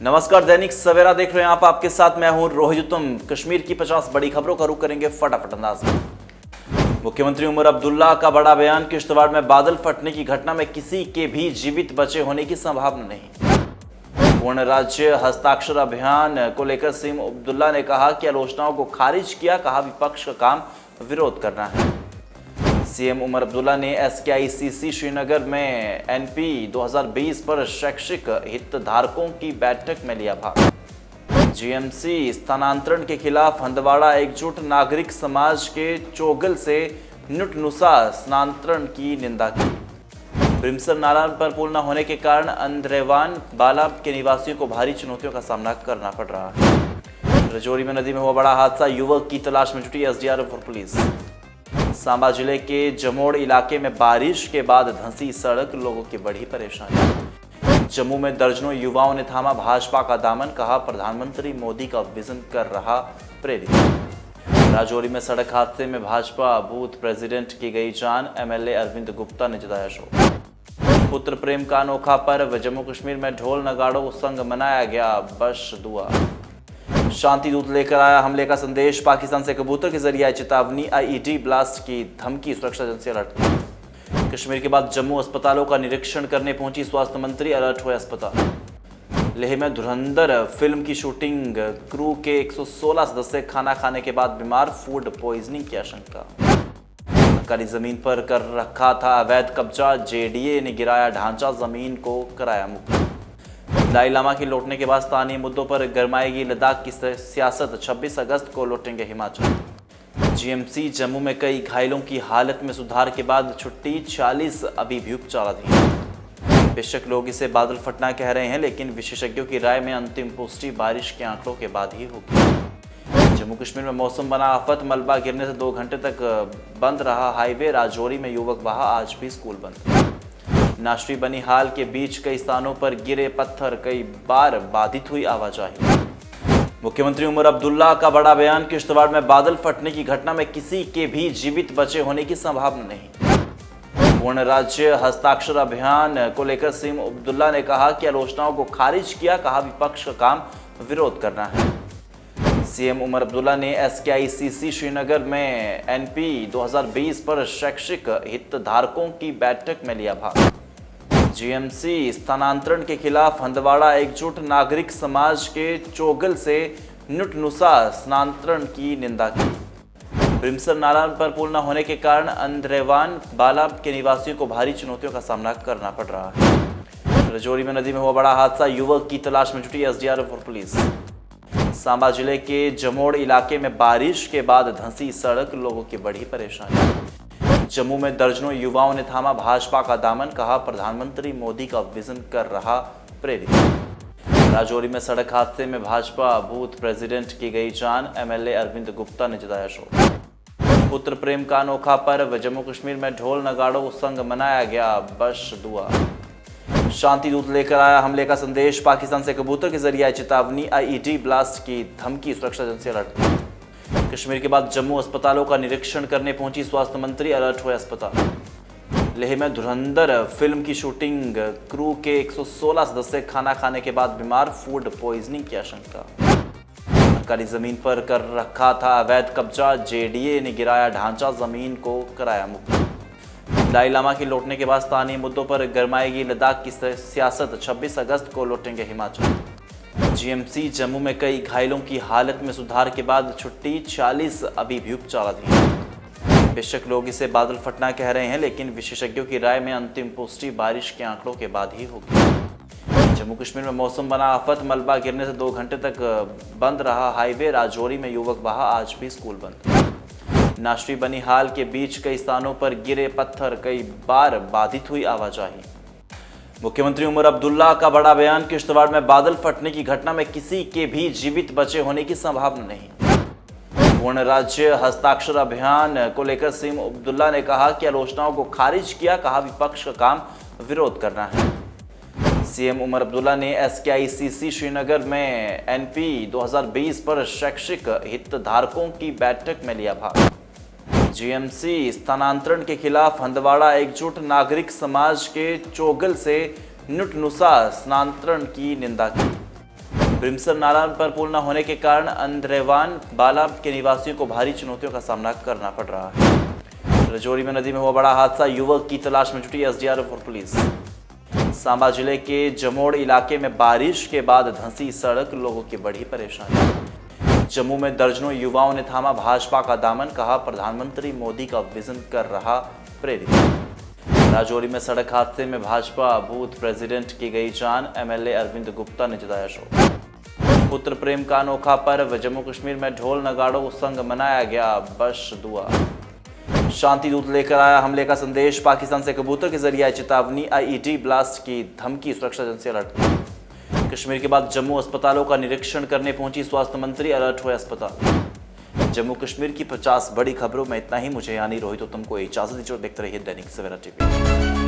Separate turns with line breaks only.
नमस्कार, दैनिक सवेरा देख रहे हैं आप। आपके साथ मैं हूं रोहित। कश्मीर की 50 बड़ी खबरों का रुख करेंगे फटाफट अंदाज में। मुख्यमंत्री उमर अब्दुल्ला का बड़ा बयान। किश्तवाड़ में बादल फटने की घटना में किसी के भी जीवित बचे होने की संभावना नहीं। पूर्ण राज्य हस्ताक्षर अभियान को लेकर सीएम अब्दुल्ला ने कहा कि आलोचनाओं को खारिज किया। कहा विपक्ष का काम विरोध करना है। सीएम उमर अब्दुल्ला ने SKICC श्रीनगर में NP 2020 पर शैक्षिक हितधारकों की बैठक में लिया भाग। GMC स्थानांतरण के खिलाफ हंदवाड़ा एकजुट। नागरिक समाज के चोगल से नुटनुसा स्थानांतरण की निंदा की। ब्रिमसर नाला पर पुल न होने के कारण अंद्रेवान बाला के निवासियों को भारी चुनौतियों का सामना करना पड़ रहा है। रजौरी में नदी में हुआ बड़ा हादसा। युवक की तलाश में जुटी SDRF और पुलिस। सांबा जिले के जमोड़ इलाके में बारिश के बाद धंसी सड़क। लोगों की बढ़ी परेशानी। जम्मू में दर्जनों युवाओं ने थामा भाजपा का दामन। कहा प्रधानमंत्री मोदी का विजन कर रहा प्रेरित। राजौरी में सड़क हादसे में भाजपा बूथ प्रेसिडेंट की गई जान। MLA अरविंद गुप्ता ने जताया शोक। पुत्र प्रेम का अनोखा पर्व। जम्मू कश्मीर में ढोल नगाड़ों संग मनाया गया बश दुआ। शांति दूत लेकर आया हमले का संदेश। पाकिस्तान से कबूतर के जरिए चेतावनी। IED ब्लास्ट की धमकी। सुरक्षा एजेंसी अलर्ट। कश्मीर के बाद जम्मू अस्पतालों का निरीक्षण करने पहुंची स्वास्थ्य मंत्री। अलर्ट हुए अस्पताल। लेह में धुरंधर फिल्म की शूटिंग। क्रू के 116 सदस्य खाना खाने के बाद बीमार। फूड पॉइजनिंग की आशंका। सरकारी जमीन पर कर रखा था अवैध कब्जा। JDA ने गिराया ढांचा। जमीन को कराया मुक्त। दलाई लामा के लौटने के बाद स्थानीय मुद्दों पर गरमाएगी लद्दाख की सियासत। 26 अगस्त को लौटेंगे हिमाचल। GMC जम्मू में कई घायलों की हालत में सुधार के बाद छुट्टी। 46 अभी भी उपचाराधीन। बेशक लोग इसे बादल फटना कह रहे हैं, लेकिन विशेषज्ञों की राय में अंतिम पुष्टि बारिश के आंकड़ों के बाद ही होगी। जम्मू कश्मीर में मौसम बना आफत। मलबा गिरने से 2 घंटे तक बंद रहा हाईवे। राजौरी में युवक बहा। आज भी स्कूल बंद। नाश्री बनिहाल के बीच कई स्थानों पर गिरे पत्थर। कई बार बाधित हुई आवाजाही। मुख्यमंत्री उमर अब्दुल्ला का बड़ा बयान। किश्तवाड़ में बादल फटने की घटना में किसी के भी जीवित बचे होने की संभावना नहीं। पूर्ण राज्य हस्ताक्षर अभियान को लेकर सीएम अब्दुल्ला ने कहा कि आलोचनाओं को खारिज किया। कहा विपक्ष का काम विरोध करना है। सीएम उमर अब्दुल्ला ने SKICC श्रीनगर में NP 2020 पर शैक्षिक हितधारकों की बैठक में लिया भाग। GMC स्थानांतरण के खिलाफ हंदवाड़ा एकजुट। नागरिक समाज के चोगल से नुटनुसा स्थानांतरण की निंदा की। ब्रिमसर नाला पर पुल न होने के कारण अंद्रेवान बाला के निवासियों को भारी चुनौतियों का सामना करना पड़ रहा है। रजौरी में नदी में हुआ बड़ा हादसा। युवक की तलाश में जुटी SDRF और पुलिस। सांबा जिले के जमोड़ इलाके में बारिश के बाद धंसी सड़क। लोगों की बढ़ी परेशानी। जम्मू में दर्जनों युवाओं ने थामा भाजपा का दामन। कहा प्रधानमंत्री मोदी का विजन कर रहा प्रेरित। राजौरी में सड़क हादसे में भाजपा बूथ प्रेसिडेंट की गई जान। MLA अरविंद गुप्ता ने जताया शोक। पुत्र प्रेम का अनोखा पर्व। जम्मू कश्मीर में ढोल नगाड़ों संग मनाया गया बश दुआ। शांति दूत लेकर आया हमले का संदेश। पाकिस्तान से कबूतर के जरिए चेतावनी। IED ब्लास्ट की धमकी। सुरक्षा एजेंसी अलर्ट। कश्मीर के बाद जम्मू अस्पतालों का निरीक्षण करने पहुंची स्वास्थ्य मंत्री। अलर्ट हुए अस्पताल। लेह में धुरंधर फिल्म की शूटिंग। क्रू के 116 सदस्य खाना खाने के बाद बीमार। फूड पॉइजनिंग की आशंका। सरकारी जमीन पर कर रखा था अवैध कब्जा। JDA ने गिराया ढांचा। जमीन को कराया मुक्त। दलाई लामा के लौटने के बाद स्थानीय मुद्दों पर गरमाएगी लद्दाख की सियासत। 26 अगस्त को लौटेंगे हिमाचल। GMC जम्मू में कई घायलों की हालत में सुधार के बाद छुट्टी। 46 अभी भी उपचाराधीन। बेशक लोग इसे बादल फटना कह रहे हैं, लेकिन विशेषज्ञों की राय में अंतिम पुष्टि बारिश के आंकड़ों के बाद ही होगी। जम्मू कश्मीर में मौसम बना आफत। मलबा गिरने से 2 घंटे तक बंद रहा हाईवे। राजौरी में युवक बहा। आज भी स्कूल बंद। नाश्री बनिहाल के बीच कई स्थानों पर गिरे पत्थर। कई बार बाधित हुई आवाजाही। मुख्यमंत्री उमर अब्दुल्ला का बड़ा बयान। किश्तवाड़ में बादल फटने की घटना में किसी के भी जीवित बचे होने की संभावना नहीं। पूर्ण राज्य हस्ताक्षर अभियान को लेकर सीएम अब्दुल्ला ने कहा कि आलोचनाओं को खारिज किया। कहा विपक्ष का काम विरोध करना है। सीएम उमर अब्दुल्ला ने SKICC श्रीनगर में NP 2020 पर शैक्षिक हितधारकों की बैठक में लिया भाग। GMC स्थानांतरण के खिलाफ हंदवाड़ा एकजुट। नागरिक समाज के चोगल से नुटनुसा स्थानांतरण की निंदा की। भीमसर नाला पर पुल न होने के कारण अंद्रेवान बाला के निवासियों को भारी चुनौतियों का सामना करना पड़ रहा है। राजौरी में नदी में हुआ बड़ा हादसा, युवक की तलाश में जुटी एसडीआरएफ और पुलिस। सांबा जिले के जमोड़ इलाके में बारिश के बाद धंसी सड़क, लोगों की बढ़ी परेशानी। जम्मू में दर्जनों युवाओं ने थामा भाजपा का दामन, कहा प्रधानमंत्री मोदी का विजन कर रहा प्रेरित। राजौरी में सड़क हादसे में भाजपा बूथ प्रेसिडेंट की गई जान, एमएलए अरविंद गुप्ता ने जताया शोक। पुत्र प्रेम का अनोखा पर्व, जम्मू कश्मीर में ढोल नगाड़ों संग मनाया गया बश दुआ। शांति दूत लेकर आया हमले का संदेश, पाकिस्तान से कबूतर के जरिए चेतावनी, आईईडी ब्लास्ट की धमकी, सुरक्षा एजेंसी अलर्ट। कश्मीर के बाद जम्मू अस्पतालों का निरीक्षण करने पहुंची स्वास्थ्य मंत्री, अलर्ट हुए अस्पताल। जम्मू कश्मीर की 50 बड़ी खबरों में इतना ही। मुझे यानी रोहित उत्तम को इजाजत दीजिए। देखते रहिए दैनिक सवेरा टीवी।